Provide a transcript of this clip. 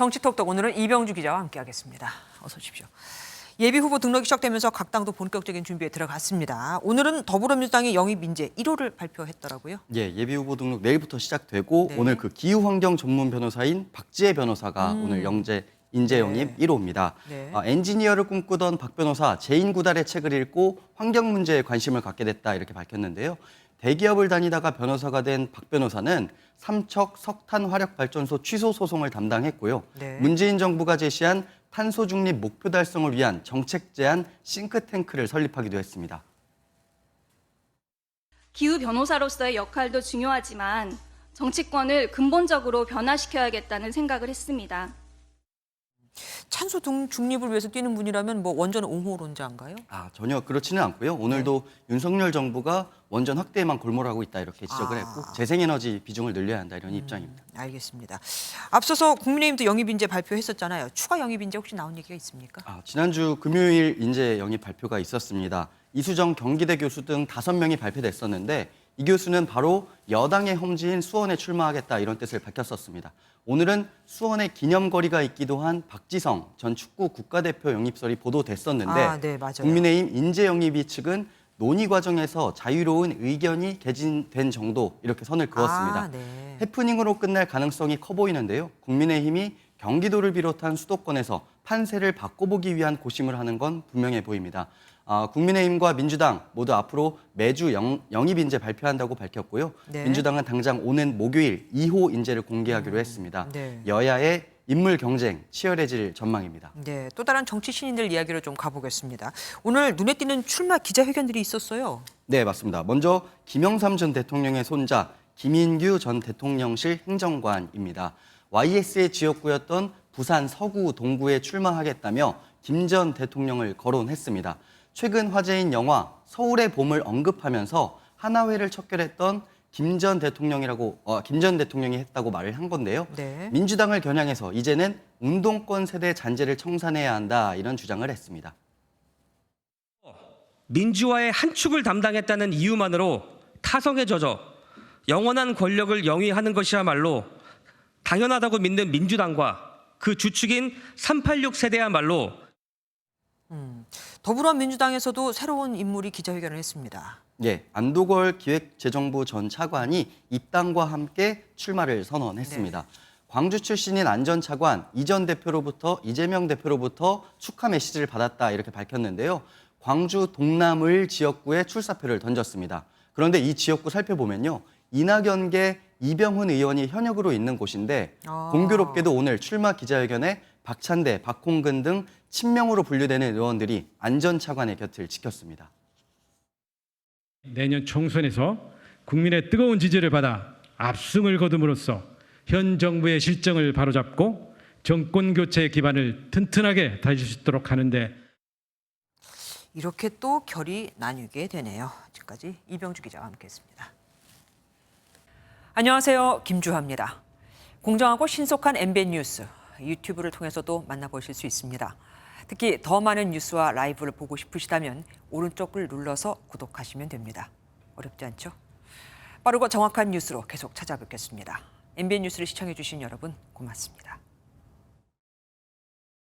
정치톡톡 오늘은 이병주 기자와 함께하겠습니다. 어서 오십시오. 예비후보 등록이 시작되면서 각 당도 본격적인 준비에 들어갔습니다. 오늘은 더불어민주당이 영입 인재 1호를 발표했더라고요. 예, 예비후보 등록 내일부터 시작되고 네. 오늘 그 기후환경 전문 변호사인 박지혜 변호사가 오늘 인재 영입 1호입니다. 네. 엔지니어를 꿈꾸던 박 변호사 제2구달의 책을 읽고 환경 문제에 관심을 갖게 됐다 이렇게 밝혔는데요. 대기업을 다니다가 변호사가 된 박 변호사는 삼척 석탄 화력 발전소 취소 소송을 담당했고요. 네. 문재인 정부가 제시한 탄소 중립 목표 달성을 위한 정책 제안 싱크탱크를 설립하기도 했습니다. 기후 변호사로서의 역할도 중요하지만 정치권을 근본적으로 변화시켜야겠다는 생각을 했습니다. 탄소 중립을 위해서 뛰는 분이라면 뭐 원전 옹호론자인가요? 전혀 그렇지는 않고요. 오늘도 윤석열 정부가 원전 확대에만 골몰하고 있다 이렇게 지적을 했고 재생에너지 비중을 늘려야 한다 이런 입장입니다. 알겠습니다. 앞서서 국민의힘도 영입 인재 발표했었잖아요. 추가 영입 인재 혹시 나온 얘기가 있습니까? 지난주 금요일 인재 영입 발표가 있었습니다. 이수정 경기대 교수 등 5명이 발표됐었는데 이 교수는 바로 여당의 험지인 수원에 출마하겠다 이런 뜻을 밝혔었습니다. 오늘은 수원에 기념거리가 있기도 한 박지성 전 축구 국가대표 영입설이 보도됐었는데 네, 맞아요. 국민의힘 인재 영입위 측은 논의 과정에서 자유로운 의견이 개진된 정도 이렇게 선을 그었습니다. 네. 해프닝으로 끝날 가능성이 커 보이는데요. 국민의힘이 경기도를 비롯한 수도권에서 판세를 바꿔보기 위한 고심을 하는 건 분명해 보입니다. 국민의힘과 민주당 모두 앞으로 매주 영입 인재 발표한다고 밝혔고요. 네. 민주당은 당장 오는 목요일 2호 인재를 공개하기로 했습니다. 네. 여야의 인물 경쟁 치열해질 전망입니다. 네, 또 다른 정치 신인들 이야기로 좀 가보겠습니다. 오늘 눈에 띄는 출마 기자회견들이 있었어요. 네, 맞습니다. 먼저 김영삼 전 대통령의 손자 김인규 전 대통령실 행정관입니다. YS의 지역구였던 부산 서구 동구에 출마하겠다며 김 전 대통령을 거론했습니다. 최근 화제인 영화 서울의 봄을 언급하면서 하나회를 척결했던 김 전 대통령이 했다고 말을 한 건데요. 네. 민주당을 겨냥해서 이제는 운동권 세대 잔재를 청산해야 한다 이런 주장을 했습니다. 민주화의 한 축을 담당했다는 이유만으로 타성에 젖어 영원한 권력을 영위하는 것이야말로 당연하다고 믿는 민주당과 그 주축인 386 세대야말로 더불어민주당에서도 새로운 인물이 기자회견을 했습니다. 예, 안도걸 기획재정부 전 차관이 입당과 함께 출마를 선언했습니다. 광주 출신인 안 전 차관 이재명 대표로부터 축하 메시지를 받았다 이렇게 밝혔는데요. 광주 동남을 지역구에 출사표를 던졌습니다. 그런데 이 지역구 살펴보면요. 이낙연계 이병훈 의원이 현역으로 있는 곳인데 공교롭게도 오늘 출마 기자회견에 박찬대, 박홍근 등 친명으로 분류되는 의원들이 안 전 차관의 곁을 지켰습니다. 내년 총선에서 국민의 뜨거운 지지를 받아 압승을 거둠으로써 현 정부의 실정을 바로잡고 정권 교체의 기반을 튼튼하게 다질 수 있도록 하는데 이렇게 또 결이 나뉘게 되네요. 지금까지 이병주 기자와 함께했습니다. 안녕하세요. 김주하입니다. 공정하고 신속한 MBN 뉴스 유튜브를 통해서도 만나보실 수 있습니다. 특히 더 많은 뉴스와 라이브를 보고 싶으시다면 오른쪽을 눌러서 구독하시면 됩니다. 어렵지 않죠? 빠르고 정확한 뉴스로 계속 찾아뵙겠습니다. MBN 뉴스를 시청해 주신 여러분 고맙습니다.